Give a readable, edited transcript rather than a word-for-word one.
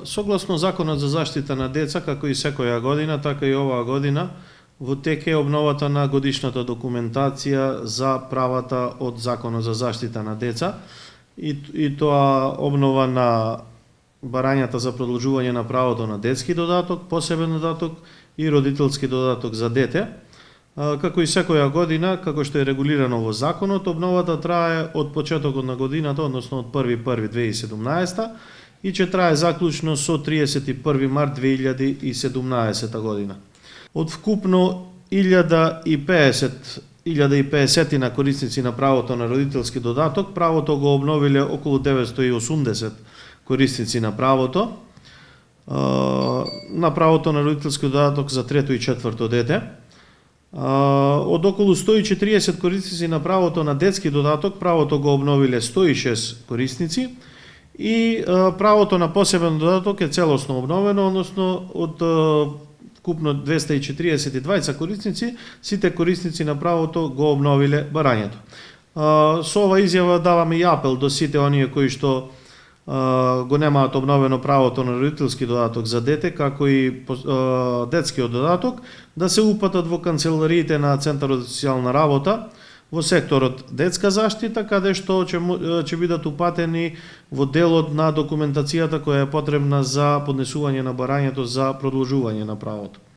Согласно Законот за заштита на деца, како и секоја година, така и оваа година, во тек е обновата на годишната документација за правата од Законот за заштита на деца и тоа обнова на барањата за продолжување на правото на детски додаток, посебен додаток и родителски додаток за дете. Како и секоја година, како што е регулирано во законот, обновата трае од почетокот на годината, односно од 1.1.2017 и ќе трае заклучно со 31. март 2017 година. Од вкупно 1050 на корисници на правото на родителски додаток, правото го обновиле околу 980 корисници на правото на родителски додаток за трето и четврто дете. Од околу 140 корисници на правото на детски додаток, правото го обновиле 106 корисници и правото на посебен додаток е целосно обновено, односно од вкупно 242 корисници, сите корисници на правото го обновиле барањето. Со ова изјава даваме и апел до сите оние кои што го немаат обновено правото на родителски додаток за дете, како и детскиот додаток, да се упатат во канцелариите на Центарот за социјална работа, во секторот детска заштита, каде што ќе бидат упатени во делот на документацијата која е потребна за поднесување на барањето за продолжување на правото.